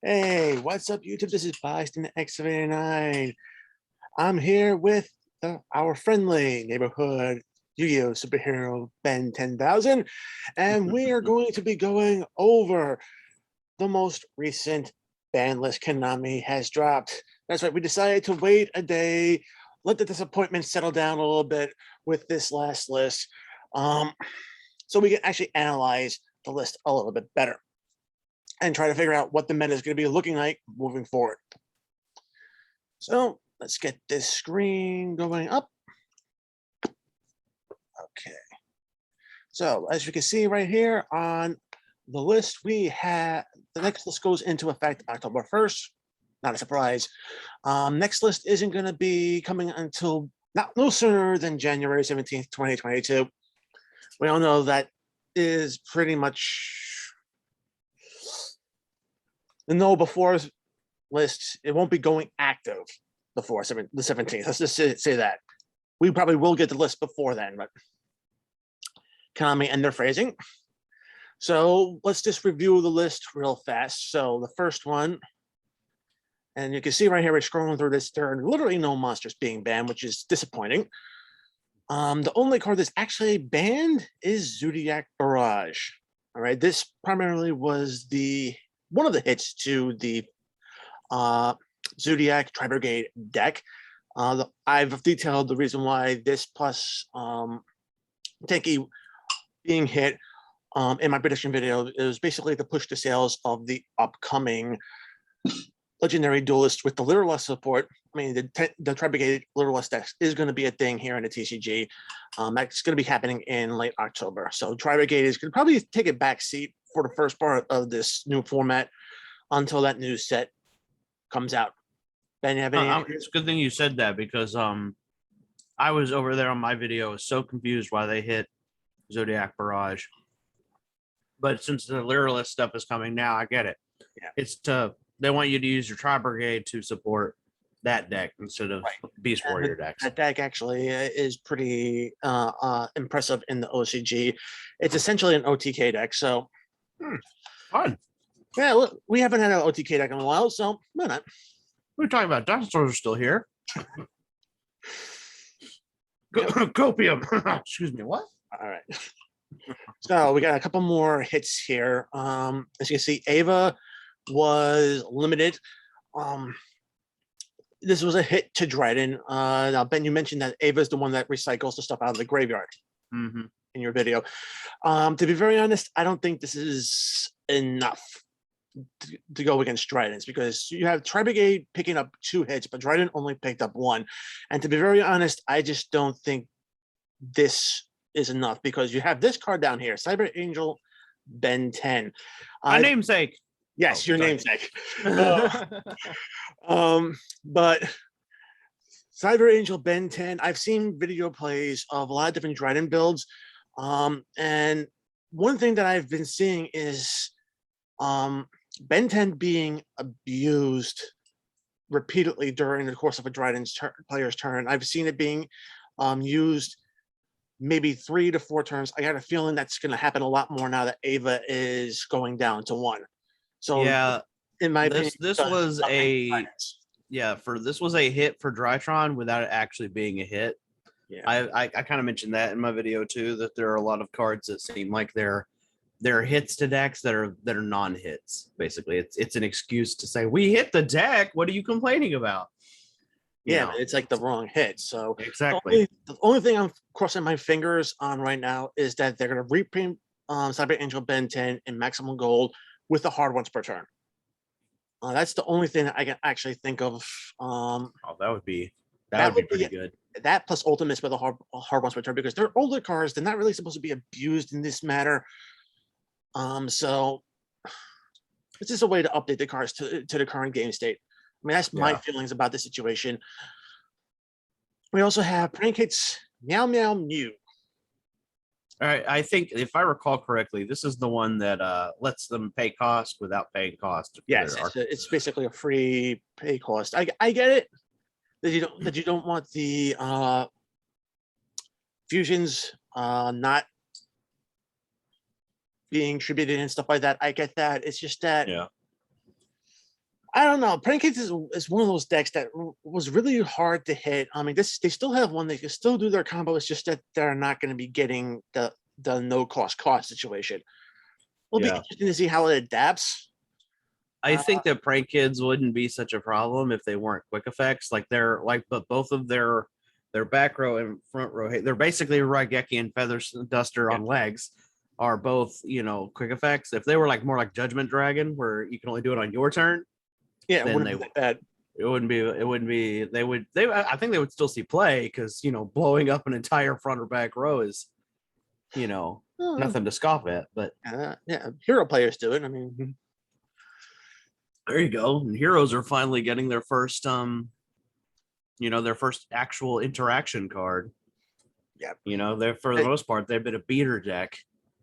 Hey, what's up, YouTube? This is Boston X79. I'm here with our friendly neighborhood Yu-Gi-Oh! Superhero Ben 10,000, and we are going to be going over the most recent ban list Konami has dropped. That's right, we decided to wait a day, let the disappointment settle down a little bit with this last list, so we can actually analyze the list a little bit better and try to figure out what the meta is going to be looking like moving forward. So let's get this screen going up. Okay. So as you can see right here on the list, we have the next list goes into effect October 1st. Not a surprise. Next list isn't going to be coming until no sooner than January 17th, 2022. We all know that is pretty much the no before list. It won't be going active before the 17th. Let's just say that. We probably will get the list before then, but Konami and their phrasing. So let's just review the list real fast. So the first one, and you can see right here, we're scrolling through this, there are literally no monsters being banned, which is disappointing. The only card that's actually banned is Zodiac Barrage. All right, this primarily was one of the hits to the Zodiac Tri-Brigade deck. I've detailed the reason why this plus Tenki being hit in my prediction video. It was basically to push the sales of the upcoming Legendary Duelist with the Literalist support. I mean, the Tri-Brigade Literalist deck is going to be a thing here in the TCG. That's going to be happening in late October. So Tri-Brigade is going to probably take a back seat for the first part of this new format until that new set comes out. Ben, you have any? It's a good thing you said that because I was over there on my video, was so confused why they hit Zodiac Barrage. But since the Literalist stuff is coming now, I get it. Yeah. They want you to use your Tri-Brigade to support that deck instead of Beast Warrior decks. That deck actually is pretty impressive in the OCG. It's essentially an OTK deck, so fun. Yeah, look, we haven't had an OTK deck in a while, so why not? What are you talking about? Dinosaurs are still here. Copium. Excuse me, what? All right. So we got a couple more hits here. As you can see, Ava was limited. This was a hit to Dryden. Now, Ben, you mentioned that Ava is the one that recycles the stuff out of the graveyard in your video. To be very honest, I don't think this is enough to go against Dryden's, because you have Tri-Brigade picking up 2 hits, but Dryden only picked up 1. And to be very honest, I just don't think this is enough, because you have this card down here, Cyber Angel Ben 10. My namesake. Yes, your namesake. But Cyber Angel Ben 10, I've seen video plays of a lot of different Dryden builds. And one thing that I've been seeing is Ben 10 being abused repeatedly during the course of a Dryden's player's turn. I've seen it being used maybe 3 to 4 turns. I got a feeling that's going to happen a lot more now that Ava is going down to 1. So yeah, in my opinion, this was a hit for Drytron without it actually being a hit. Yeah, I kind of mentioned that in my video too, that there are a lot of cards that seem like they're hits to decks that are non-hits. Basically, it's an excuse to say we hit the deck. What are you complaining about? Yeah, it's like the wrong hit. So exactly. The only thing I'm crossing my fingers on right now is that they're going to reprint Cyber Angel Ben 10 in maximum gold with the hard ones per turn. That's the only thing that I can actually think of. That would be pretty good. That plus ultimates with the hard ones per turn, because they're older cards. They're not really supposed to be abused in this matter. So it's just a way to update the cards to the current game state. I mean, that's my feelings about the situation. We also have Prank Hits Meow Meow Mew. All right, I think if I recall correctly, this is the one that lets them pay cost without paying cost. Yes, it's basically a free pay cost. I get it that you don't want the fusions not being attributed and stuff like that. I get that. It's just that I don't know. Pancakes is one of those decks that was really hard to hit. I mean, they still have one. They can still do their combo. It's just that they're not going to be getting the no cost situation. It'll be interesting to see how it adapts. I think that prank kids wouldn't be such a problem if they weren't quick effects. But both of their back row and front row, they're basically Raigeki and Feather Duster on legs, are both quick effects. If they were more like Judgment Dragon, where you can only do it on your turn, it wouldn't be that bad. It wouldn't be. I think they would still see play because blowing up an entire front or back row is nothing to scoff at. But hero players do it. I mean. There you go. And heroes are finally getting their first their first actual interaction card. Yeah. They're for the most part, they've been a beater deck.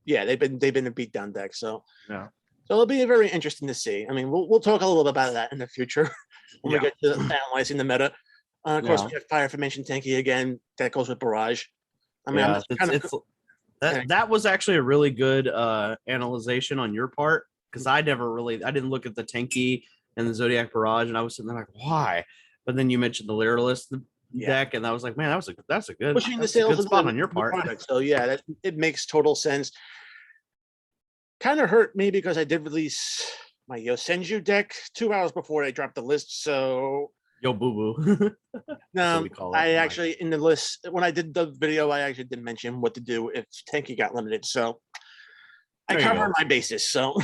Yeah, they've been a beatdown deck. So yeah. So it'll be very interesting to see. I mean, we'll talk a little bit about that in the future when we get to analyzing the meta. Of course, we have Fire Formation Tanky again. That goes with Barrage. I mean, that was actually a really good analyzation on your part. Because I didn't look at the Tenki and the Zodiac Barrage, and I was sitting there like, why? But then you mentioned the Lyralist deck, and I was like, man, that's a good spot on your part. So yeah, it makes total sense. Kind of hurt me because I did release my Yosenju deck 2 hours before I dropped the list. So Yo boo boo. No, I actually in the list when I did the video, I actually did mention what to do if Tenki got limited. So I covered my bases. So.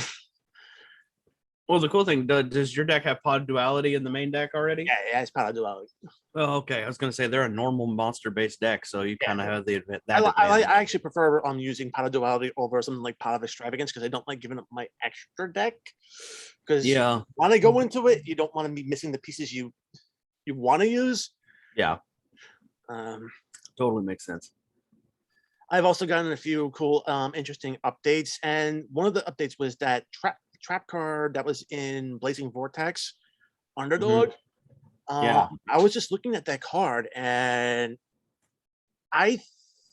Well, the cool thing, does your deck have pod duality in the main deck already? Yeah, it's pod duality. Oh, okay. I was going to say they're a normal monster-based deck, so you kind of have the advantage. I actually prefer using pod duality over something like Pot of Extravagance because I don't like giving up my extra deck. Because when I go into it, you don't want to be missing the pieces you want to use. Yeah. Totally makes sense. I've also gotten a few cool, interesting updates, and one of the updates was that trap card that was in Blazing Vortex Underdog. I was just looking at that card, and I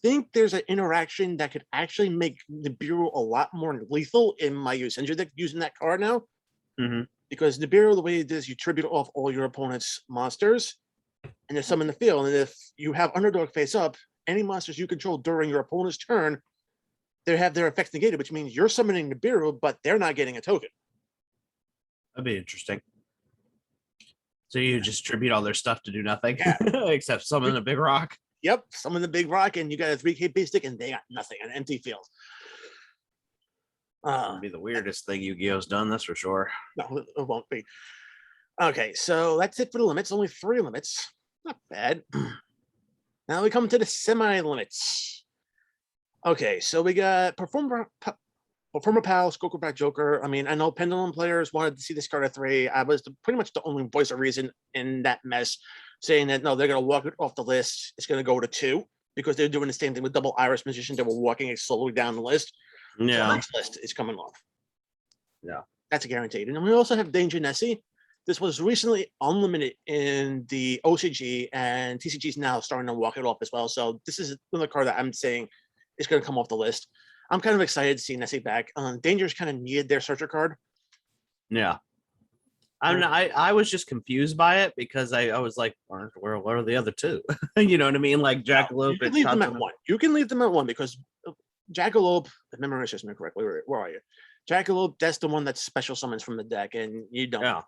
think there's an interaction that could actually make Nibiru a lot more lethal in my Yosenju deck using that card now. Because Nibiru, the way it is, you tribute off all your opponent's monsters, and there's some in the field. And if you have Underdog face up, any monsters you control during your opponent's turn, they have their effects negated, which means you're summoning Nibiru, but they're not getting a token. That'd be interesting. So you just tribute all their stuff to do nothing, except summon a big rock. Yep, summon the big rock, and you got a 3K base stick, and they got nothing, an empty field. It'd be the weirdest thing Yu-Gi-Oh's done, that's for sure. No, it won't be. Okay, so that's it for the limits. Only 3 limits. Not bad. Now we come to the semi-limits. Okay, so we got Performer Pal, Skokuback Joker. I mean, I know Pendulum players wanted to see this card at 3. I was pretty much the only voice of reason in that mess, saying that no, they're going to walk it off the list. It's going to go to 2 because they're doing the same thing with Double Iris Magician. They were walking it slowly down the list. Yeah, so next list is coming off. Yeah, that's guaranteed. And then we also have Danger Nessie. This was recently unlimited in the OCG, and TCG is now starting to walk it off as well. So this is another card that I'm saying is going to come off the list. I'm kind of excited to see Nessie back. Danger's kind of needed their searcher card. Yeah. I was just confused by it because I was like, where are the other 2? You know what I mean? Like Jackalope. You can leave them at 1. You can leave them at 1 because Jackalope, if memory serves me correctly, where are you? Jackalope, that's the one that special summons from the deck, and you don't. Yeah.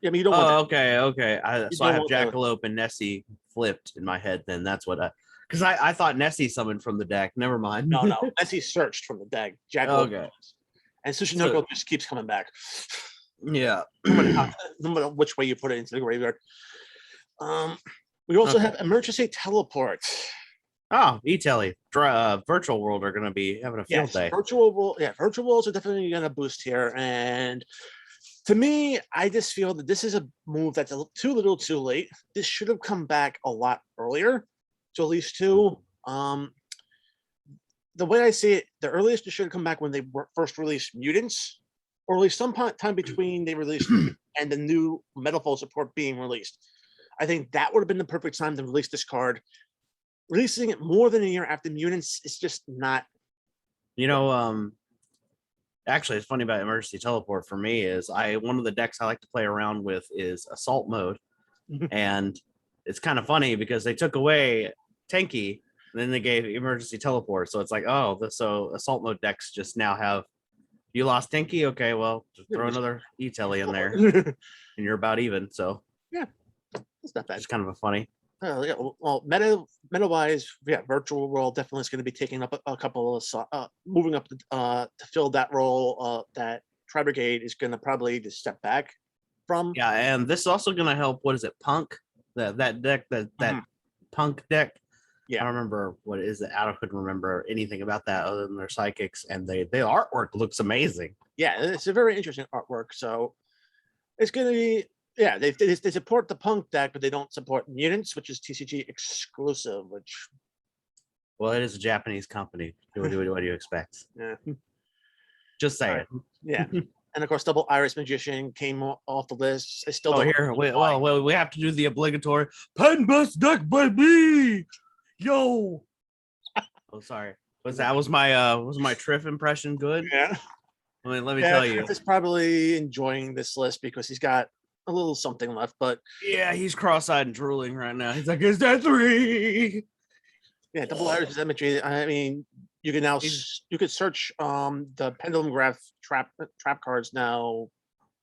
I mean, you don't want that. Okay. So I have Jackalope and Nessie flipped in my head. Then that's what because I thought Nessie summoned from the deck. Never mind. No. Nessie searched from the deck. Jackalope, and Tsushinoko just keeps coming back. Yeah. No matter which way you put it into the graveyard. We also have Emergency Teleport. Oh, E-Telly, Virtual World are going to be having a field day. Virtual Worlds are definitely going to boost here. And to me, I just feel that this is a move that's too little too late. This should have come back a lot earlier to at least 2. The way I see it, the earliest it should have come back when they first released Mutants, or at least some time between they released and the new Metaphor support being released. I think that would have been the perfect time to release this card. Releasing it more than a year after Mutants is just not. Actually, it's funny about emergency teleport for me is one of the decks I like to play around with is assault mode, and it's kind of funny because they took away tanky and then they gave emergency teleport, so it's like, oh, so assault mode decks just now have, you lost tanky, okay, well, just throw another e-telly in there and you're about even. So yeah, it's not bad. It's kind of a funny. Yeah, well, meta wise, yeah, virtual world definitely is going to be taking up a couple of moving up to fill that role. That Tri Brigade is going to probably just step back from. Yeah, and this is also going to help. What is it, Punk? That deck, that Punk deck. Yeah, I don't remember what is it. I couldn't remember anything about that other than their psychics, and the artwork looks amazing. Yeah, it's a very interesting artwork. So it's going to be. Yeah, they support the Punk deck, but they don't support Mutants, which is TCG exclusive. Which, well, it is a Japanese company. What do you expect? Yeah, just saying. Yeah, and of course, Double Iris Magician came off the list. I still don't. Here, well, we have to do the obligatory pen best deck, baby. Yo. Oh, sorry. Was my Triff impression good? Yeah. Let me tell you. He's probably enjoying this list because he's got a little something left, but yeah, he's cross-eyed and drooling right now. He's like, "Is that 3?" Yeah, Double Iris Imagery. I mean, you can now you could search the Pendulum Graph trap cards now.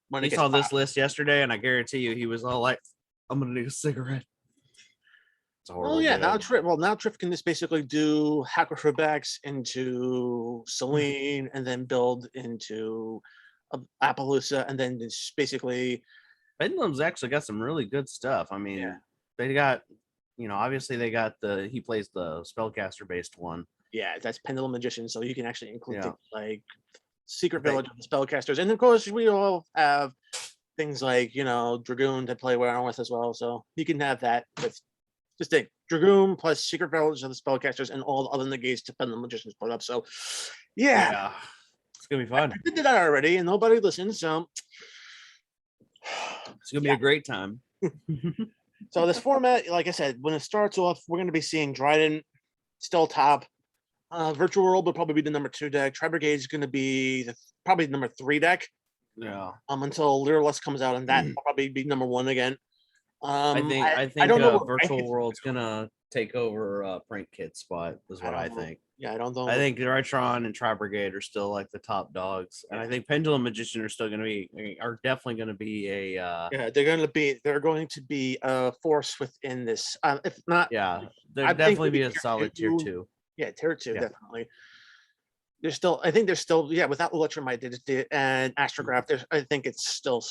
When he saw this list yesterday, and I guarantee you, he was all like, "I'm gonna need a cigarette." Oh yeah, now Triff can just basically do Hacker for Backs into Selene, and then build into Appaloosa, and then just basically. Pendulum's actually got some really good stuff. I mean, they got, obviously they got he plays the spellcaster based one. Yeah, that's Pendulum Magician, so you can actually include things like Secret Village of the spellcasters, and of course we all have things like Dragoon to play around with as well. So you can have that with just think Dragoon plus Secret Village of the spellcasters and all the other negates to Pendulum Magicians put up. So yeah, it's gonna be fun. I did that already, and nobody listened, so. It's gonna be a great time. So this format, like I said, when it starts off, we're going to be seeing Dryden still top. Virtual World will probably be the number 2 deck. Tri Brigade is going to be probably the number 3 deck. Yeah. Until Lyreless comes out, and that will probably be number 1 again. I think Virtual World's gonna take over Prank Kid's spot. Is what I think. Yeah, I don't know. I think Retron and Tri Brigade are still like the top dogs, and I think Pendulum Magician are definitely going to be a. Yeah, they're going to be a force within this. If not, they'll definitely be a solid tier 2. Yeah, tier 2 definitely. I think there's still without Electromite and Astrograph, I think it's still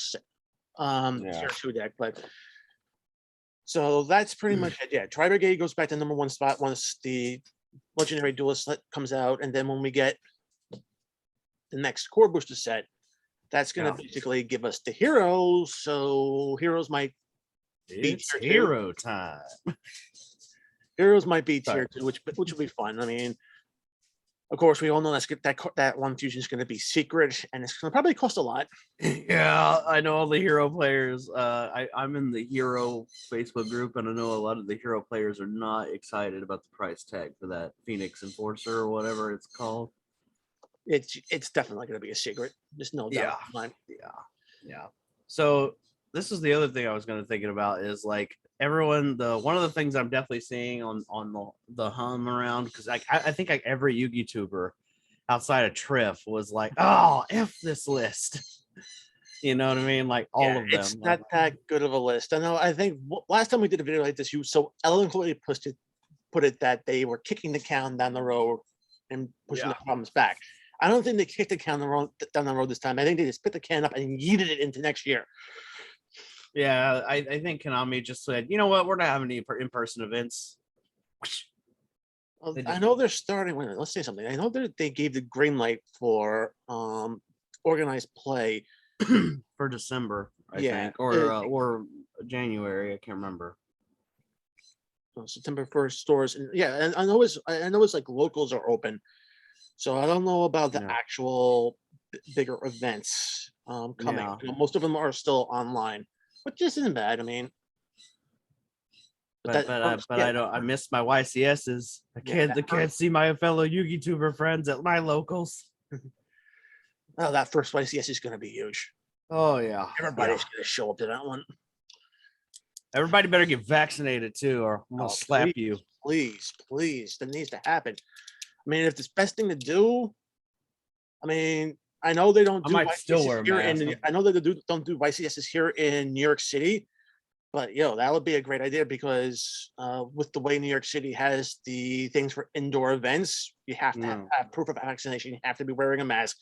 tier 2 deck, but. So that's pretty much it. Yeah, Tri Brigade goes back to number 1 spot once the Legendary Duelist comes out, and then when we get the next core booster set, that's going to basically give us the heroes. So heroes might be hero time. Heroes might be tier 2, which will be fun. I mean, of course, we all know that one fusion is going to be secret, and it's going to probably cost a lot. Yeah, I know all the hero players. I'm in the hero Facebook group, and I know a lot of the hero players are not excited about the price tag for that Phoenix Enforcer or whatever it's called. It's definitely going to be a secret. There's no doubt. Yeah. So this is the other thing I was going to thinking about is like everyone. One of the things I'm definitely seeing on the hum around, because I think like every Yugi tuber outside of Triff was like, oh, F this list. You know what I mean? Like all of them. It's not that good of a list. I know. I think last time we did a video like this, you so eloquently put it that they were kicking the can down the road and pushing the problems back. I don't think they kicked the can down the road this time. I think they just picked the can up and yeeted it into next year. Yeah, I think Konami just said, you know what, we're not having any in-person events. Well, I know they're starting. Wait a minute, let's say something. I know that they gave the green light for organized play for December, I think, or January. I can't remember. September 1st stores, and I know it's like locals are open, so I don't know about the actual bigger events coming. Most of them are still online, which isn't bad. I mean, but I miss my YCSs. I can't see my fellow Yugi tuber friends at my locals. Oh, that first YCS is going to be huge. Oh yeah, Everybody's going to show up to that one. Everybody better get vaccinated too, or I'm gonna slap you. Please, that needs to happen. I mean, if it's best thing to do, I mean, I know they don't I do might still wear YCSs a here mask. in. I know that they don't do YCSs here in New York City, but that would be a great idea because with the way New York City has the things for indoor events, you have to have proof of vaccination. You have to be wearing a mask.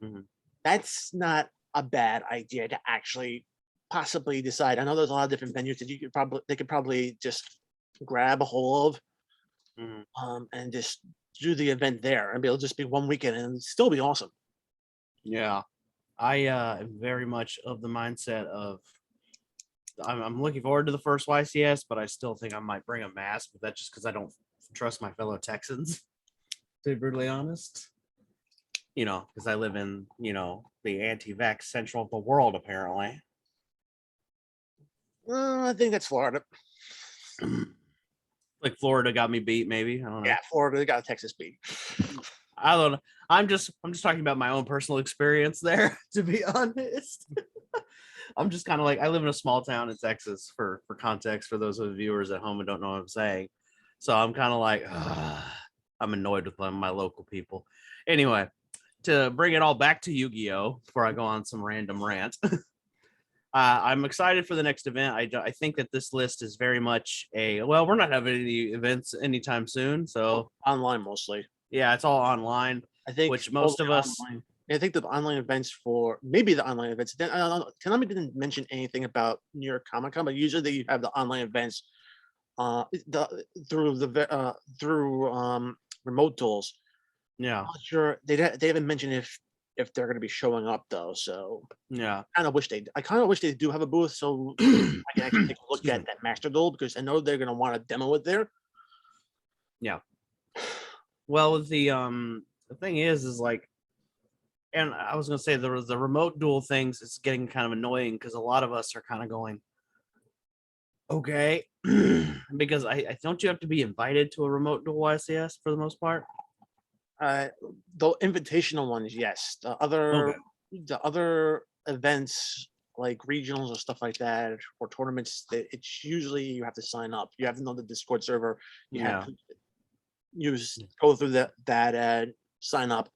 Mhm. That's not a bad idea to actually possibly decide. I know there's a lot of different venues that they could probably just grab a hold Mhm. of and just do the event there and it'll just be one weekend and still be awesome. Yeah, I am very much of the mindset of I'm looking forward to the first YCS, but I still think I might bring a mask. But that's just because I don't trust my fellow Texans, to be brutally honest. Because I live in the anti-vax central of the world, apparently. I think that's Florida. Like Florida got me beat, maybe. I don't know. Yeah, Florida got Texas beat. I don't know. I'm just talking about my own personal experience there, to be honest. I'm just kind of like, I live in a small town in Texas for context for those of the viewers at home who don't know what I'm saying. So I'm kind of like, I'm annoyed with my local people. Anyway, to bring it all back to Yu-Gi-Oh! Before I go on some random rant. I'm excited for the next event. I think that this list is very much we're not having any events anytime soon. So online mostly. Yeah, it's all online. I think which most of us. Online. I think the online events maybe the online events. Then I don't know. Konami didn't mention anything about New York Comic Con, but usually they have the online events through remote tools. Yeah. I'm not sure they haven't mentioned if they're going to be showing up though. So yeah, I kind of wish they do have a booth so I can actually take a look at that Master Duel because I know they're going to want to demo it there. Yeah. Well, the thing is like, and I was gonna say the remote duel things. It's getting kind of annoying because a lot of us are kind of going, okay, because I don't you have to be invited to a remote duel YCS for the most part. The invitational ones, yes. The other events like regionals or stuff like that or tournaments, it's usually you have to sign up. You have to know the Discord server. You have to go through that and sign up.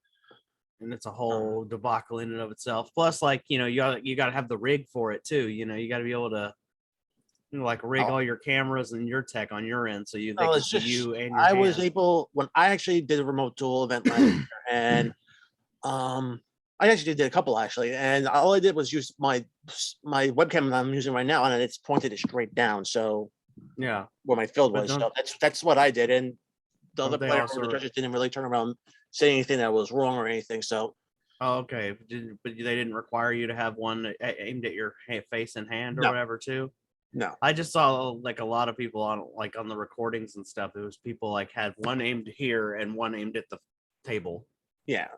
And it's a whole debacle in and of itself. Plus, like you got to have the rig for it too. You got to be able to like rig all your cameras and your tech on your end so they can see you and your hand. Was able when I actually did a remote duel event last year, and I actually did a couple actually, and all I did was use my webcam that I'm using right now, and it's pointed it straight down. So yeah, where my field was. So that's what I did, and the other player or the judges didn't really turn around say anything that was wrong or anything. So. Oh, okay, but they didn't require you to have one aimed at your face and hand or whatever too. No, I just saw like a lot of people on the recordings and stuff. It was people like had one aimed here and one aimed at the table. Yeah,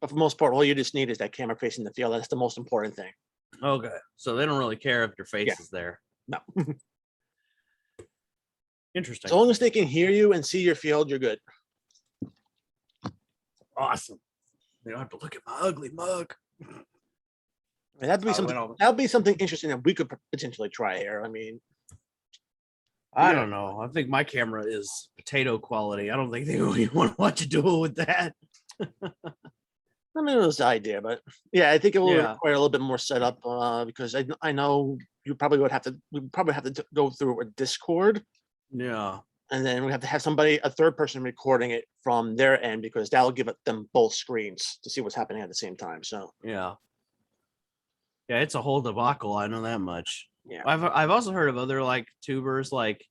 but for the most part, all you just need is that camera facing the field. That's the most important thing. Okay, so they don't really care if your face is there. No. Interesting. As long as they can hear you and see your field, you're good. Awesome. They don't have to look at my ugly mug. That'd be something interesting that we could potentially try here. I mean, I don't know. I think my camera is potato quality. I don't think they really want to watch a duel with that. I mean, it was the idea, but yeah, I think it will require a little bit more setup because I know we probably have to go through a Discord. Yeah. And then we have to have a third person recording it from their end because that'll give them both screens to see what's happening at the same time. So yeah, it's a whole debacle. I know that much. Yeah, I've also heard of other like tubers like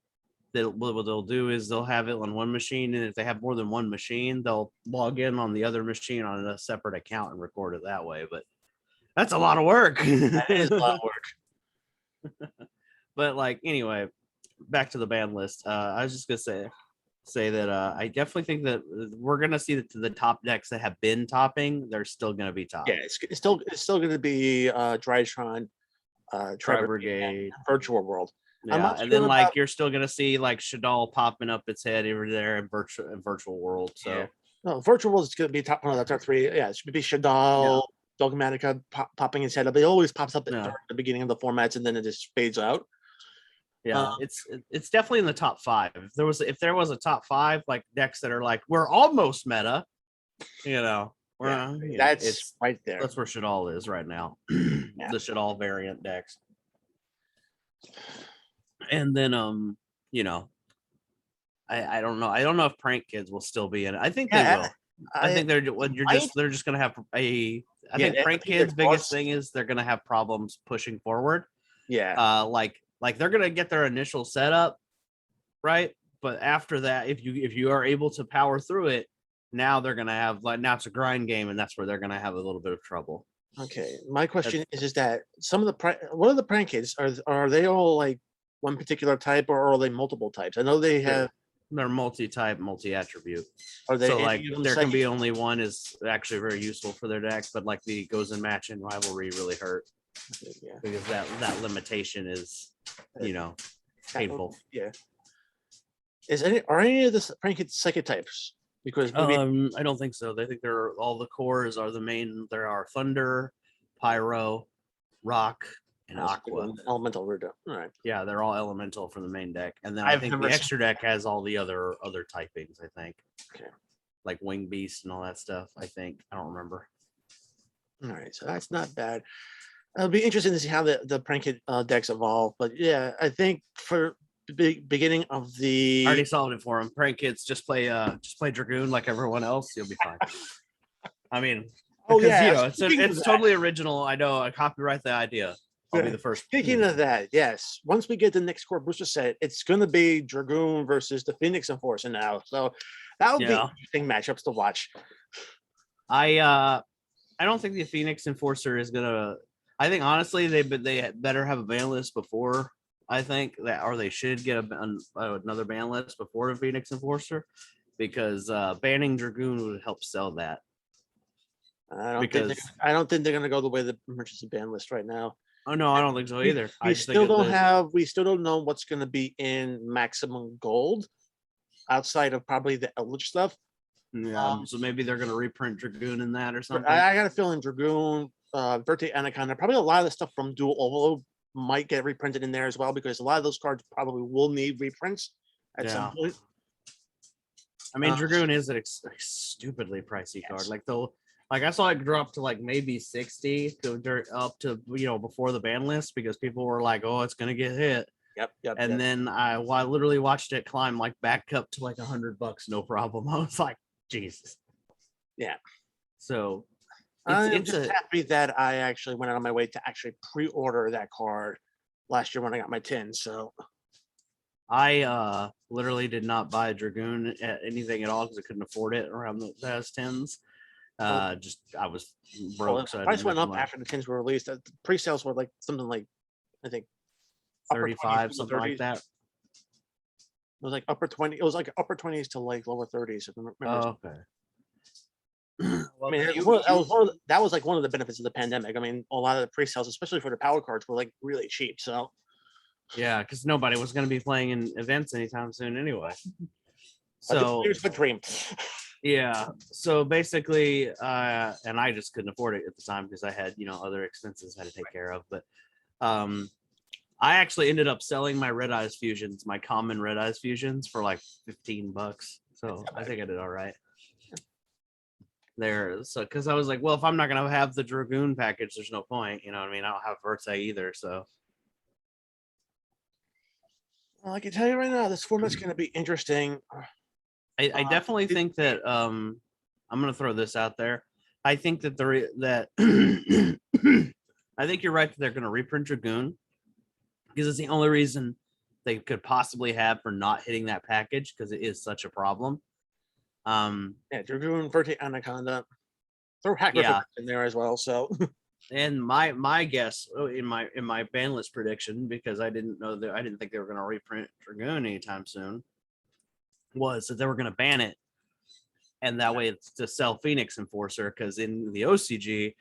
what they'll do is they'll have it on one machine, and if they have more than one machine, they'll log in on the other machine on a separate account and record it that way. But that's a lot of work. That is a lot of work. But like anyway, back to the ban list. I was just gonna say that I definitely think that we're gonna see that the top decks that have been topping, they're still gonna be top. Yeah, it's still gonna be Drytron, Tri Brigade, Virtual World. Yeah, and then like you're still gonna see like Shadal popping up its head over there in virtual world. So No, virtual is going to be top one of the top three. Yeah, it should be Shadal, Dogmatica popping its head up. It always pops up during the beginning of the formats and then it just fades out. Yeah, it's definitely in the top 5. If there was a top 5 like decks that are like we're almost meta, That's right there. That's where Shadal is right now. The Shadal variant decks. And then I don't know. I don't know if Prank Kids will still be in it. I think they will. I think they're just gonna have I think Prank Kids' biggest thing is they're gonna have problems pushing forward. Yeah. Like they're gonna get their initial setup, right? But after that, if you are able to power through it, now they're gonna have now it's a grind game, and that's where they're gonna have a little bit of trouble. Okay. My question is that some of the what are the Prank Kids? Are they all like one particular type or are they multiple types? I know they have they're multi-type, multi-attribute. Are they so like there can be only one is actually very useful for their deck, but like the goes in match and rivalry really hurt. Yeah. Because that limitation is painful. Yeah. Are any of the Prank Kids psychic types? Because I don't think so. They think they're all the cores are the main. There are Thunder, Pyro, Rock, and Aqua. Elemental Rudo. All right. Yeah, they're all elemental for the main deck, and then I think the extra deck has all the other typings. I think. Okay. Like Wing Beast and all that stuff. I think I don't remember. All right, so that's not bad. It'll be interesting to see how the Prank Kid decks evolve, but yeah, I think for the beginning of the I already solved it for him. Prank Kids, just play Dragoon like everyone else. You'll be fine. I mean, because it's totally original. I know. I copyright the idea. I'll be the first. Speaking of that, yes. Once we get the next core booster set, it's going to be Dragoon versus the Phoenix Enforcer now. So that would be interesting matchups to watch. I don't think the Phoenix Enforcer is gonna. I think honestly they better have a ban list before. I think that, or they should get another ban list before the Phoenix Enforcer, because banning Dragoon would help sell that. I don't think they're gonna go the way the emergency ban list right now. Oh no, I don't think so either. We still don't know what's going to be in Maximum Gold, outside of probably the Eldritch stuff. Yeah, so maybe they're going to reprint Dragoon in that or something. I got a feeling Dragoon, Verte Anaconda, probably a lot of the stuff from Dual Overload might get reprinted in there as well, because a lot of those cards probably will need reprints at some point. I mean, Dragoon is a stupidly pricey card. Like I saw it drop to like maybe 60 up to before the ban list, because people were like, "Oh, it's gonna get hit." Yep. And then I literally watched it climb like back up to like $100, no problem. I was like, Jesus. Yeah. So I'm just happy that I actually went out of my way to actually pre-order that card last year when I got my tin. So I literally did not buy a Dragoon at anything at all because I couldn't afford it around those tins. I was broke. So the price went up after the tins were released. The pre-sales were like something like, I think, 35, something like that. It was like upper 20. It was like upper 20s to like lower 30s. If I remember. Oh, okay. I mean, that was like one of the benefits of the pandemic. I mean, a lot of the pre-sales, especially for the power cards, were like really cheap. So yeah, because nobody was going to be playing in events anytime soon anyway. So here's the dream. Yeah. So basically, and I just couldn't afford it at the time because I had, other expenses I had to take care of. But I actually ended up selling my Red Eyes Fusions, my common Red Eyes Fusions, for like $15. So I think I did all right there. So because I was like, well, if I'm not gonna have the Dragoon package, there's no point. You know what I mean? I don't have Verte either. So well, I can tell you right now, this format's gonna be interesting. I definitely think that I'm gonna throw this out there. I think that I think you're right that they're gonna reprint Dragoon, because it's the only reason they could possibly have for not hitting that package, because it is such a problem. Dragoon, Verte Anaconda, throw Hacker in there as well. So and my guess in my ban list prediction, because I didn't think they were gonna reprint Dragoon anytime soon, was that they were going to ban it, and that way it's to sell Phoenix Enforcer, because in the OCG,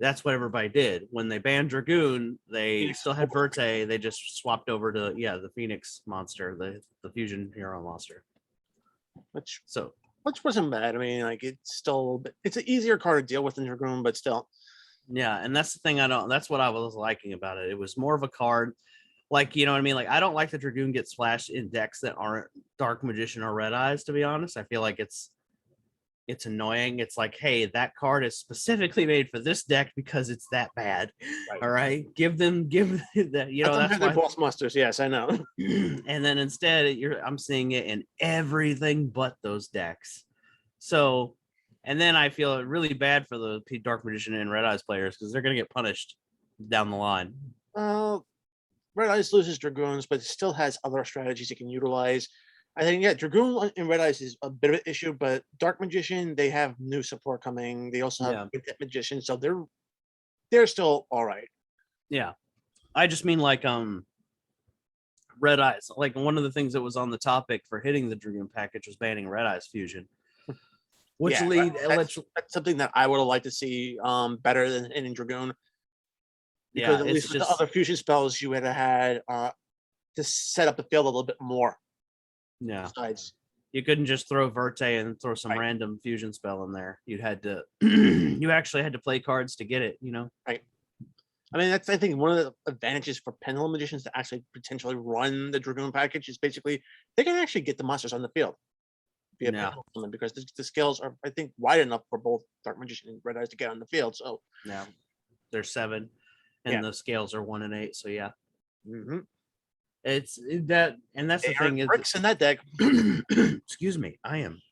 that's what everybody did. When they banned Dragoon, they still had Verte, they just swapped over to the Phoenix monster, the fusion hero monster. which wasn't bad. I mean, like it's still it's an easier card to deal with than Dragoon, but still. Yeah, and that's the thing that's what I was liking about it. It was more of a card, like, you know what I mean? Like, I don't like the Dragoon gets splashed in decks that aren't Dark Magician or Red Eyes, to be honest. I feel like it's annoying. It's like, hey, that card is specifically made for this deck because it's that bad. Right. All right. Give that, that's They're why. boss musters, yes, I know. And then instead I'm seeing it in everything but those decks. So, and then I feel really bad for the Dark Magician and Red Eyes players because they're gonna get punished down the line. Red Eyes loses Dragoons, but it still has other strategies it can utilize. I think, yeah, Dragoon and Red Eyes is a bit of an issue, but Dark Magician, they have new support coming. They also have Quintet Magician, so they're still all right. Yeah. I just mean like Red Eyes. Like, one of the things that was on the topic for hitting the Dragoon package was banning Red Eyes Fusion. Which that's something that I would have liked to see better than in Dragoon. Because at least with the other fusion spells, you would have had to set up the field a little bit more. Yeah. Besides, you couldn't just throw Verte and throw some random fusion spell in there. You had to you actually had to play cards to get it, Right. I mean, that's, I think, one of the advantages for Pendulum Magicians to actually potentially run the Dragoon package is basically they can actually get the monsters on the field via Pendulum, because the scales are, I think, wide enough for both Dark Magician and Red Eyes to get on the field. So yeah, there's 7, and the scales are 1 and 8. So yeah, it's that, and that's the thing. Bricks in that deck. Excuse me, I am.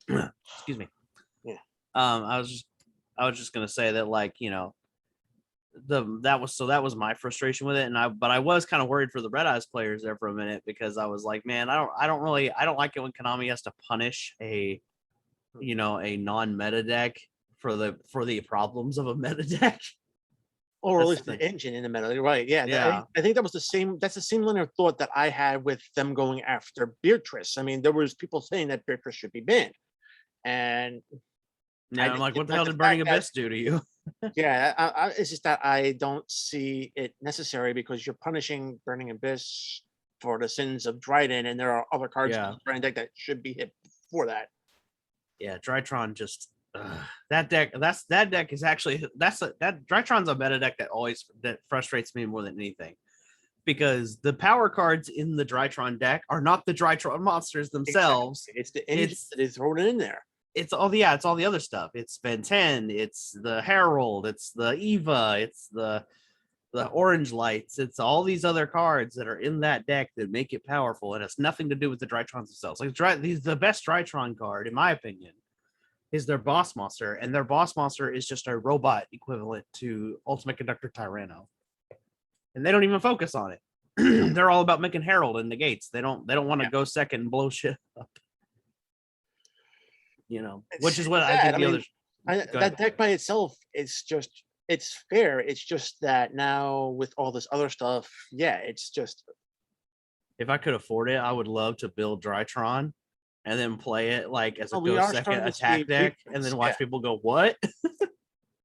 Excuse me. Yeah. I was just gonna say that, like, that was my frustration with it, but I was kind of worried for the Red Eyes players there for a minute, because I was like, man, I don't like it when Konami has to punish a non-meta deck for the problems of a meta deck. Or at least the engine in the middle. You're right. Yeah. I think that's the same line of thought that I had with them going after Beatrice. I mean, there was people saying that Beatrice should be banned. And I'm like, what the hell did Burning Abyss do to you? Yeah, it's just that I don't see it necessary, because you're punishing Burning Abyss for the sins of Dryden, and there are other cards in the Dryden deck that should be hit for that. Yeah, Drytron just that deck is actually that Drytron's a meta deck that frustrates me more than anything, because the power cards in the Drytron deck are not the Drytron monsters themselves. Exactly. It's the engine that is thrown in there. It's all the other stuff. It's Ben 10, it's the Herald, it's the Eva, it's the Orange Lights, it's all these other cards that are in that deck that make it powerful, and it's nothing to do with the Drytrons themselves. Like, the best Drytron card, in my opinion, is their boss monster, and their boss monster is just a robot equivalent to Ultimate Conductor Tyranno, and they don't even focus on it. They're all about making Herald and negates. They don't want to go second and blow shit up. Which is what I think that deck by itself is just, it's fair. It's just that now with all this other stuff, it's just, if I could afford it, I would love to build Drytron and then play it like as a go second attack deck, and then watch people go, what?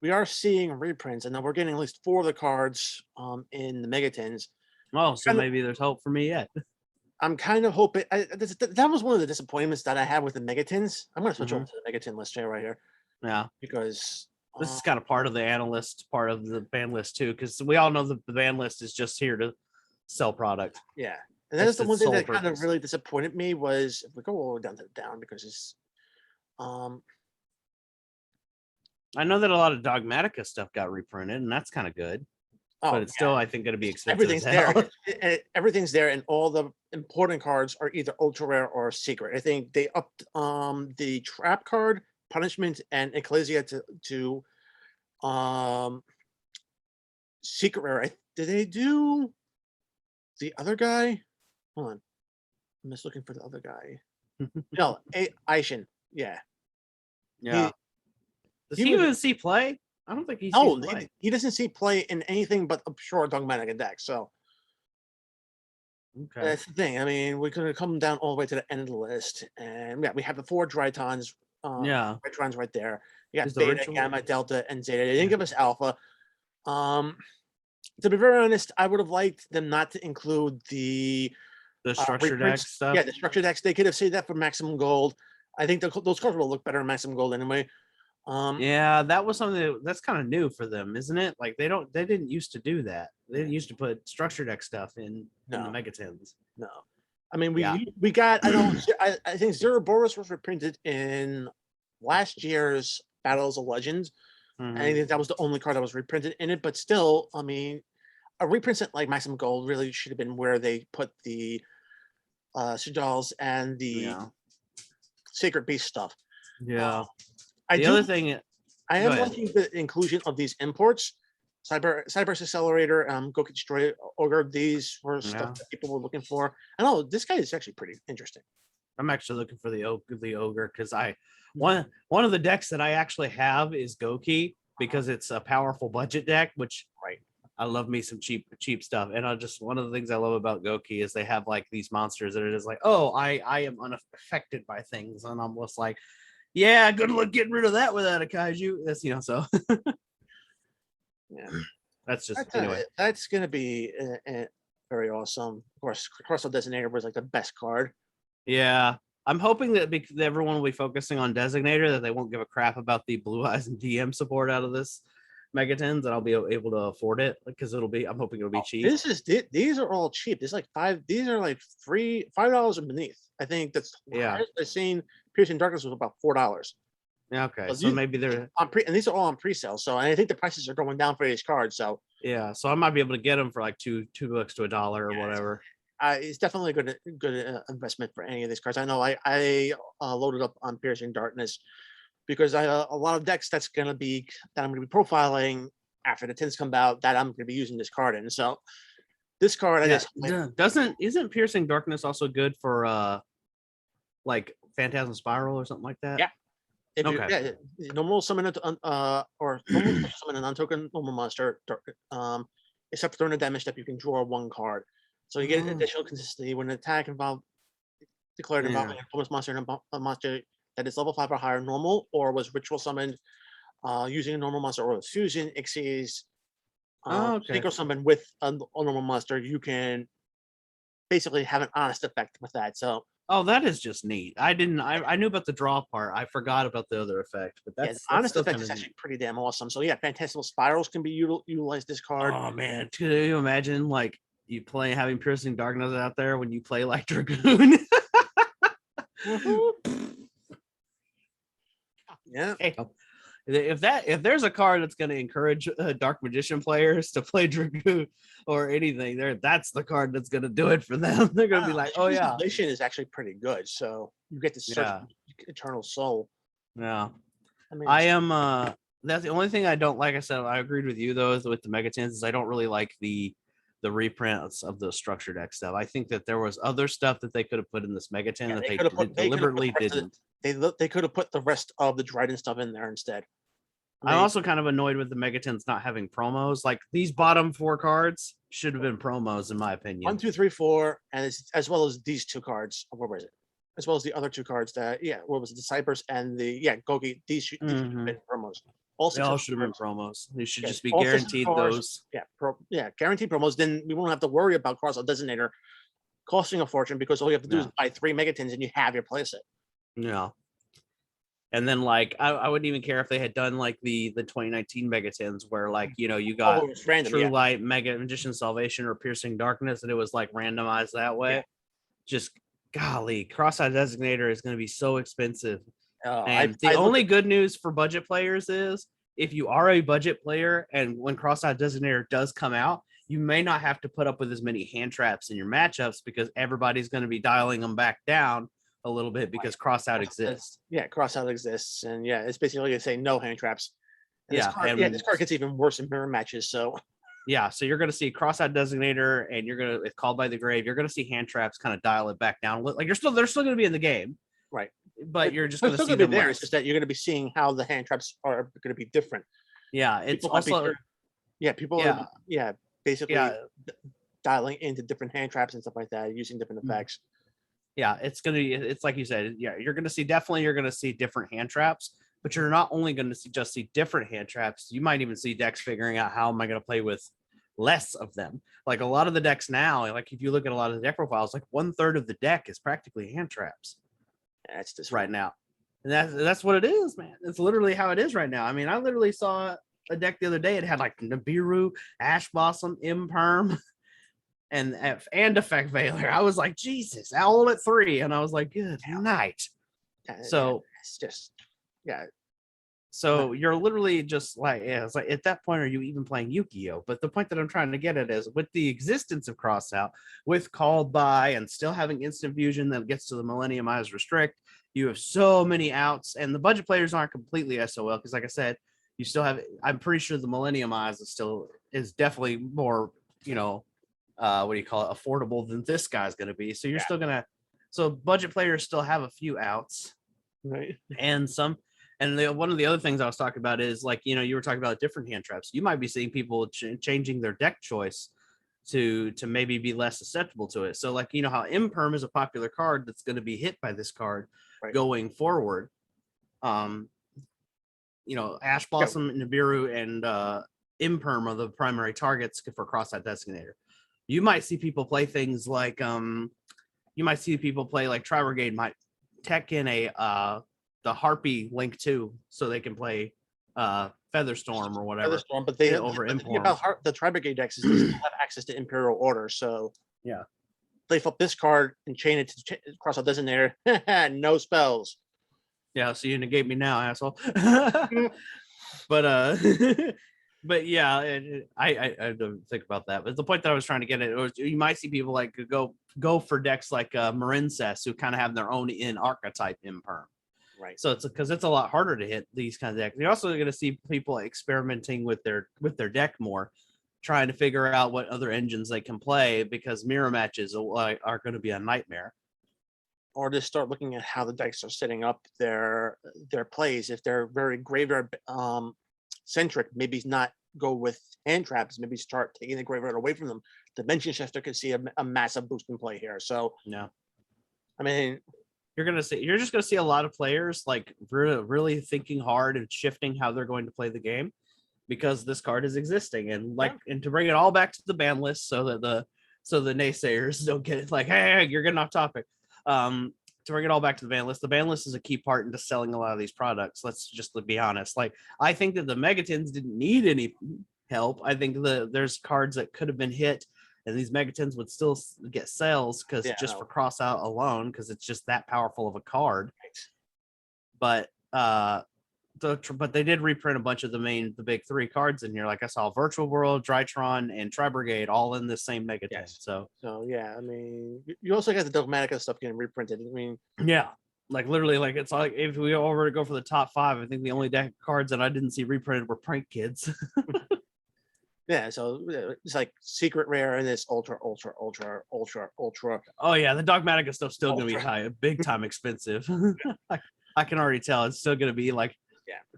We are seeing reprints, and then we're getting at least 4 of the cards in the Megatins. Oh, so maybe there's hope for me yet. I'm kind of hoping. That was one of the disappointments that I had with the Megatins. I'm going to switch over to the Megatin list right here. Yeah, because this is kind of part of the analyst, part of the ban list too, because we all know that the ban list is just here to sell product. Yeah, and that's the one thing that kind of really disappointed me was, if we go all the way down, because it's I know that a lot of Dogmatica stuff got reprinted, and that's kind of good. But it's still, I think, going to be expensive. Everything's there. Everything's there, and all the important cards are either ultra rare or secret. I think they upped the trap card, punishment, and Ecclesia to secret rare. Did they do the other guy? Hold on, I'm just looking for the other guy. No, Aishin. Yeah. Does he even see play? I don't think he sees play. He doesn't see play in anything but a pure Dogmatic deck. So that's the thing. I mean, we're going to come down all the way to the end of the list, and we have the 4 Drytons. Drytrons right there. You got Beta, Gamma, Delta, and Zeta. They didn't give us Alpha. To be very honest, I would have liked them not to include the The structure deck reprints. stuff. Yeah, the structure decks. They could have saved that for maximum gold. I think those cards will look better in maximum gold anyway. Yeah, that was something that's kind of new for them, isn't it? Like they didn't used to do that. They didn't used to put structure deck stuff in the No. Megatins. No, I mean Yeah. we got. I know. I think Zero Boros was reprinted in last year's Battles of Legends. And I Mhm. think that was the only card that was reprinted in it. But still, I mean, a reprint set like Maximum Gold really should have been where they put the Sigils and the Yeah. Sacred Beast stuff. Yeah. I The do. other thing, I go am ahead. liking the inclusion of these imports. Cyber's Accelerator, Go Get Destroy Ogre. These were Yeah. stuff that people were looking for. I know this guy is actually pretty interesting. I'm actually looking for the ogre because one of the decks that I actually have is Goki because it's a powerful budget deck, which Right. I love me some cheap stuff. And one of the things I love about Goki is they have like these monsters that are just like, oh, I am unaffected by things, and I'm just like, yeah, good luck getting rid of that without a kaiju. That's so. Yeah, That's just anyway. That's gonna be very awesome. Of course, Crystal Designator was like the best card. Yeah, I'm hoping that because everyone will be focusing on Designator, that they won't give a crap about the Blue Eyes and DM support out of this Megatins, and I'll be able to afford it because I'm hoping it'll be cheap. These are all cheap. These like these are like $5 and beneath. I think that's I've seen Piercing Darkness was about $4. Yeah, okay, so maybe they're on and these are all on pre-sale. So I think the prices are going down for these cards. So yeah, so I might be able to get them for like $2 to $1 or whatever. It's definitely a good investment for any of these cards. I know I loaded up on Piercing Darkness because I a lot of decks that I'm going to be profiling after the tins come out that I'm going to be using this card in. So this card, isn't Piercing Darkness also good for like Phantasm Spiral or something like that? Yeah. If normal summon or normal summon an untoken normal monster, except during the damage step, you can draw one card. So you get additional consistency when an attack declared involving a bonus monster and a monster that is level 5 or higher normal, or was ritual summoned using a normal monster or a fusion exceeds synchro summon with a normal monster. You can basically have an honest effect with that. So. Oh, that is just neat. I knew about the draw part. I forgot about the other effect, but that's honest effect is actually pretty damn awesome. So yeah, Phantastical Spirals can be utilized this card. Oh man, can you imagine like you having Piercing Darkness out there when you play like Dragoon? Yeah. Hey, if there's a card that's going to encourage Dark Magician players to play Dragoon or anything, that's the card that's going to do it for them. They're going to be like, oh yeah, Salvation is actually pretty good. So you get to search Eternal Soul. Yeah, I am. That's the only thing I don't like. I said I agreed with you though with the Megatins is I don't really like the reprints of the structure deck stuff. I think that there was other stuff that they could have put in this Megatin that they deliberately didn't. They could have put the rest of the Dryden stuff in there instead. I'm also kind of annoyed with the Megatins not having promos. Like these bottom 4 cards should have been promos, in my opinion. 1, 2, 3, 4, and as well as these 2 cards. Where was it? As well as the other 2 cards that what was it? The Cypress and the Gogi. These should have been promos. They all should have been promos. They should just be guaranteed those. Guaranteed promos. Then we won't have to worry about Cross-Out Designator costing a fortune because all you have to do is buy 3 Megatins and you have your playset. Yeah. And then like I wouldn't even care if they had done like the 2019 Megatins where like you got True Light, Mega Magician Salvation, or Piercing Darkness, and it was like randomized that way. Yeah. Just golly, Cross-Eyed Designator is going to be so expensive. And the only good news for budget players is if you are a budget player and when Cross-Eyed Designator does come out, you may not have to put up with as many hand traps in your matchups because everybody's going to be dialing them back down a little bit because Cross-Out exists. Yeah, Cross-Out exists. And it's basically going to say no hand traps. And this card gets even worse in mirror matches. So so you're going to see Cross-Out Designator and it's Called by the Grave. You're going to see hand traps kind of dial it back down. Like they're still going to be in the game. Right. But you're just going to see them there. It's just that you're going to be seeing how the hand traps are going to be different. Yeah, it's also are basically dialing into different hand traps and stuff like that, using different effects. Yeah, it's like you said. Yeah, you're going to see different hand traps, but you're not only going to see different hand traps. You might even see decks figuring out how am I going to play with less of them. Like a lot of the decks now, like if you look at a lot of the deck profiles, like 1/3 of the deck is practically hand traps. That's just right now. And that's what it is, man. It's literally how it is right now. I mean, I literally saw a deck the other day. It had like Nibiru, Ash Blossom, Imperm, and Effect Veiler. I was like, Jesus, all at 3. And I was like, good night. So it's just, yeah. So you're literally just like, yeah, it's like at that point, are you even playing Yu-Gi-Oh? But the point that I'm trying to get at is with the existence of Crossout, with Called By, and still having Instant Fusion that gets to the Millennium Eyes Restrict, you have so many outs, and the budget players aren't completely SOL because, like I said, you still have. I'm pretty sure the Millennium Eyes is definitely more, what do you call it, affordable than this guy's going to be. So you're still gonna. So budget players still have a few outs, right? And some. And one of the other things I was talking about is like, you were talking about different hand traps. You might be seeing people changing their deck choice to maybe be less susceptible to it. So like, how Imperm is a popular card that's going to be hit by this card going forward. Ash Blossom, Nibiru, and Imperm are the primary targets for Crossout Designator. You might see people play things like, Tri Brigade might tech in the Harpy Link 2 so they can play Featherstorm or whatever. Featherstorm, but they over the thing about the Tri Brigade decks is they still have access to Imperial Order, so yeah, they flip this card and chain it to Crossout Designator. No spells. Yeah, so you negate me now, asshole. But but yeah, I don't think about that. But the point that I was trying to get at was you might see people like go for decks like Marincess who kind of have their own in archetype Imperm. Right. So it's because it's a lot harder to hit these kinds of decks. You're also going to see people experimenting with their deck more, trying to figure out what other engines they can play because mirror matches are going to be a nightmare. Or just start looking at how the decks are setting up their plays. If they're very graveyard centric, maybe not go with hand traps. Maybe start taking the graveyard away from them. Dimension Shifter could see a massive boost in play here. So yeah, I mean. You're just gonna see a lot of players like really thinking hard and shifting how they're going to play the game because this card is existing and and to bring it all back to the ban list so that the naysayers don't get it like, hey, you're getting off topic. To bring it all back to the ban list is a key part into selling a lot of these products. Let's just be honest. Like I think that the Megatons didn't need any help. I think there's cards that could have been hit. And these Megatons would still get sales because for Crossout alone, because it's just that powerful of a card. But they did reprint a bunch of the big 3 cards in here. Like I saw Virtual World, Drytron, and Tri Brigade all in the same Megaton. Yes. So yeah, I mean, you also got the Dogmatica stuff getting reprinted. I mean, yeah, like literally, like it's like if we were to go for the top 5, I think the only deck cards that I didn't see reprinted were Prank Kids. Yeah, so it's like secret rare and this ultra. Oh yeah, the Dogmatica stuff's still gonna be high, big time expensive. I can already tell it's still gonna be like,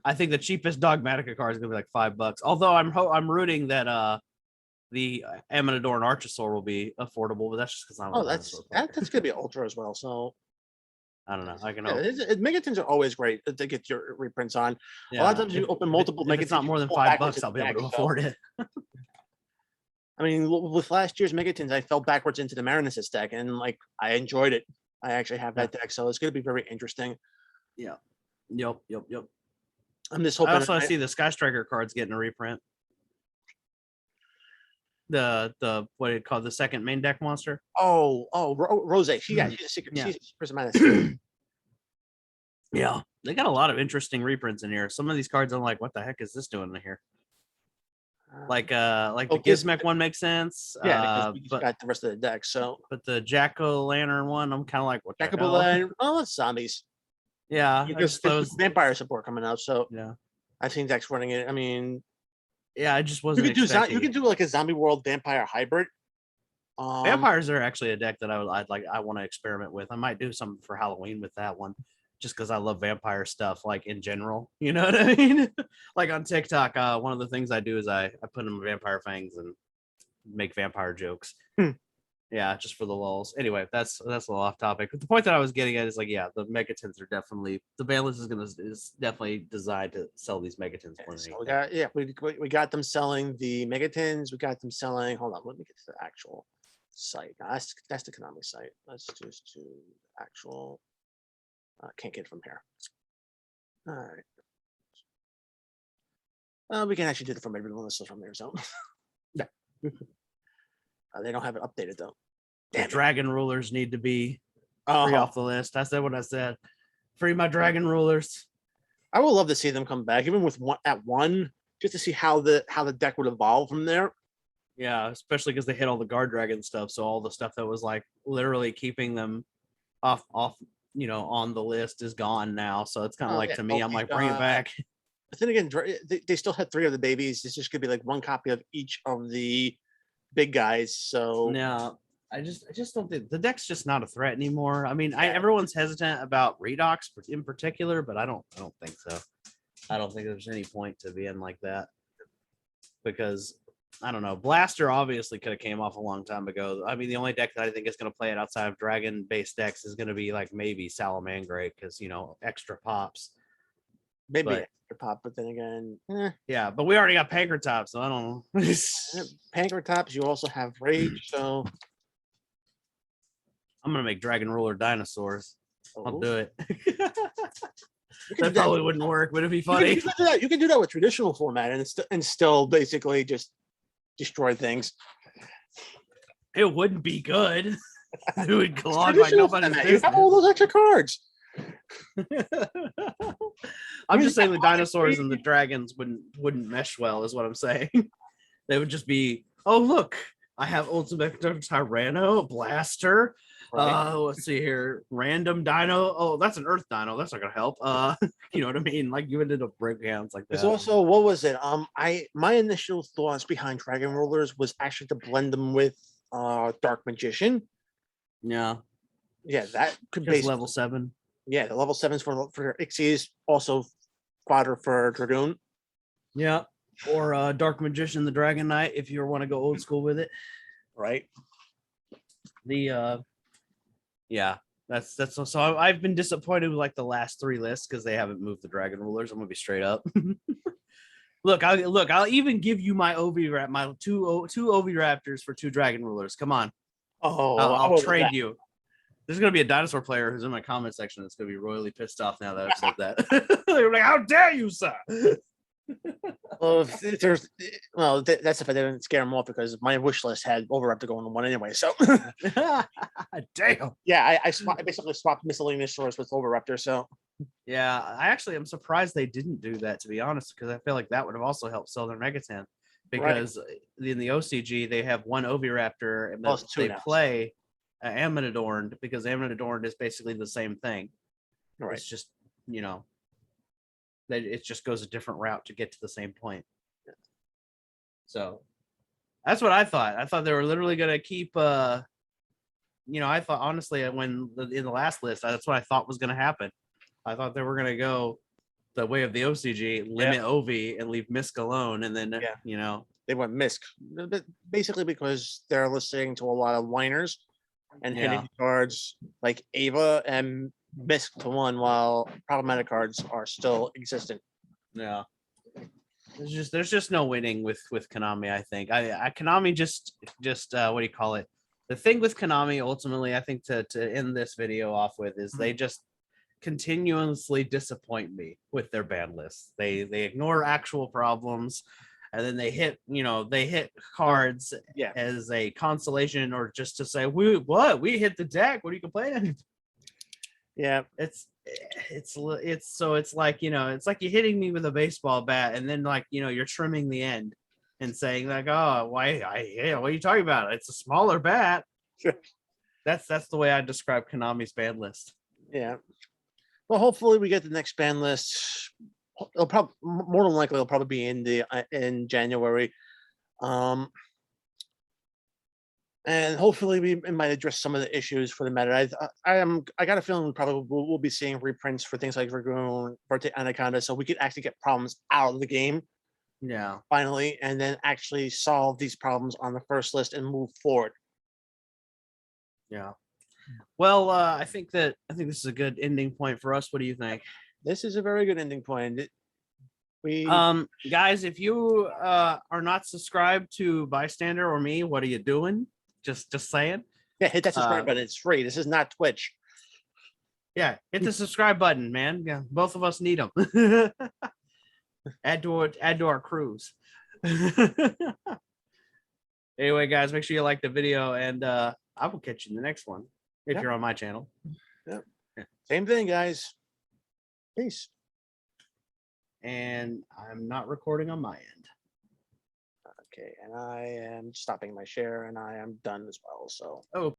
I think the cheapest Dogmatica card is gonna be like $5. Although I'm rooting that the Amanador and Archosaur will be affordable, but that's just because I'm. That's gonna be ultra as well. So I don't know. I can. Megatons are always great to get your reprints on. Yeah. A lot of times you open multiple Megatons. It's not more than $5. I'll be able to afford it. I mean, with last year's Megatons, I fell backwards into the Marinesis deck, and like I enjoyed it. I actually have that deck, so it's going to be very interesting. Yeah. Yep. I'm just hoping. I also see the Sky Striker cards getting a reprint. The what do you call the second main deck monster? Rose. She's a secret. She's prismatic. Yeah, they got a lot of interesting reprints in here. Some of these cards, I'm like, what the heck is this doing in here? Like the Gizmek one makes sense. Yeah, because we got the rest of the deck. So, but the Jack-o'-lantern one, I'm kind of like, what? Jack-o'-lantern. Oh, it's zombies. Yeah, because there's vampire support coming out. So yeah, I think that's running it. I mean, yeah, I just wasn't. You could do like a zombie world vampire hybrid. Vampires are actually a deck that I want to experiment with. I might do something for Halloween with that one. Just because I love vampire stuff, like in general, you know what I mean? Like on TikTok, one of the things I do is I put in vampire fangs and make vampire jokes. Yeah, just for the lulls. Anyway, that's a little off topic. But the point that I was getting at is like, yeah, the megatins are definitely the ban list is definitely designed to sell these megatins more than So anything. we got them selling the megatins. We got them selling. Hold on, let me get to the actual site. No, that's the Konami site. Let's just do actual. Can't get it from here. All right. We can actually do it from everyone listed from there. So yeah, they don't have it updated though. The dragon rulers need to be free Uh-huh. off the list. I said what I said. Free my dragon rulers. I would love to see them come back, even with one, just to see how the deck would evolve from there. Yeah, especially because they hit all the guard dragon stuff. So all the stuff that was like literally keeping them off, on the list is gone now. So it's kind of like to me, I'm like, bring it back. But then again, they still had 3 of the babies. It's just gonna be like 1 copy of each of the big guys. So no, I just don't think the deck's just not a threat anymore. I mean, everyone's hesitant about Redox in particular, but I don't think so. I don't think there's any point to being like that because I don't know. Blaster obviously could have came off a long time ago. I mean, the only deck that I think is going to play it outside of dragon-based decks is going to be like maybe Salamangreat because extra pops. Maybe extra pop, but then again, yeah. But we already got Pankratops, so I don't know. Pankratops. You also have Rage, so I'm gonna make Dragon Ruler dinosaurs. I'll do it. That that probably wouldn't work, but it'd be funny. You can do that with traditional format and still basically just destroy things. It wouldn't be good. It would clog like nobody's business. You have all those extra cards. I'm just saying the dinosaurs and the dragons wouldn't mesh well, is what I'm saying. They would just be, oh look, I have Ultimate Tyranno, Blaster. Right. Let's see here, random dino. Oh, that's an Earth dino. That's not gonna help. You know what I mean? Like you ended up breakdowns like that. There's also what was it? My initial thoughts behind Dragon Rulers was actually to blend them with Dark Magician. Yeah, that could be level 7. Yeah, the level 7s for Ixies, also fodder for Dragoon. Yeah, or Dark Magician, the Dragon Knight, if you want to go old school with it. Right. Yeah, that's so I've been disappointed with like the last 3 lists because they haven't moved the Dragon Rulers. I'm gonna be straight up. I'll even give you my my two Oviraptors for 2 Dragon Rulers. Come on. Oh, I'll trade you. There's gonna be a dinosaur player who's in my comment section that's gonna be royally pissed off now that I've said that. They're like, "How dare you, sir?" Well, that's if I didn't scare them off because my wish list had Oviraptor going on 1 anyway. So, damn. Yeah, I basically swapped miscellaneous source with Oviraptor. So, yeah, I actually am surprised they didn't do that, to be honest, because I feel like that would have also helped sell their Megaton. Because in the OCG they have 1 Oviraptor and they play Ammonadorned because Ammonadorned is basically the same thing. Right. It's just that it just goes a different route to get to the same point. So that's what I thought. I thought they were literally going to keep, I thought honestly in the last list, that's what I thought was going to happen. I thought they were going to go the way of the OCG, limit Ovi and leave Misk alone. And then, they went Misk basically because they're listening to a lot of whiners and hitting cards like Ava and Misk to 1 while problematic cards are still existent. Yeah. There's just no winning with Konami, I think. Konami just what do you call it? The thing with Konami ultimately, I think to end this video off with is they just continuously disappoint me with their ban lists. They ignore actual problems and then they hit cards as a consolation or just to say we hit the deck. What are you complaining? Yeah, it's like it's like you're hitting me with a baseball bat and then like you're trimming the end and saying like, oh, what are you talking about? It's a smaller bat. That's the way I describe Konami's ban list. Yeah. Well, hopefully we get the next ban list. It'll probably more than likely it'll probably be in January. And hopefully we might address some of the issues for the meta. I got a feeling we probably will be seeing reprints for things like Dragoon, Verte Anaconda, so we could actually get problems out of the game. Yeah. Finally, and then actually solve these problems on the first list and move forward. Yeah. Well, I think this is a good ending point for us. What do you think? This is a very good ending point. We Guys, if you are not subscribed to Bystander or me, what are you doing? Just saying. yeah, hit that subscribe button. It's free. This is not Twitch. Yeah, hit the subscribe button, man. Yeah, both of us need them. add to our crews. Anyway, guys, make sure you like the video, and I will catch you in the next one if you're on my channel. Yep. Yeah. Same thing, guys. Peace. And I'm not recording on my end. Okay, and I am stopping my share, and I am done as well. So. Oh.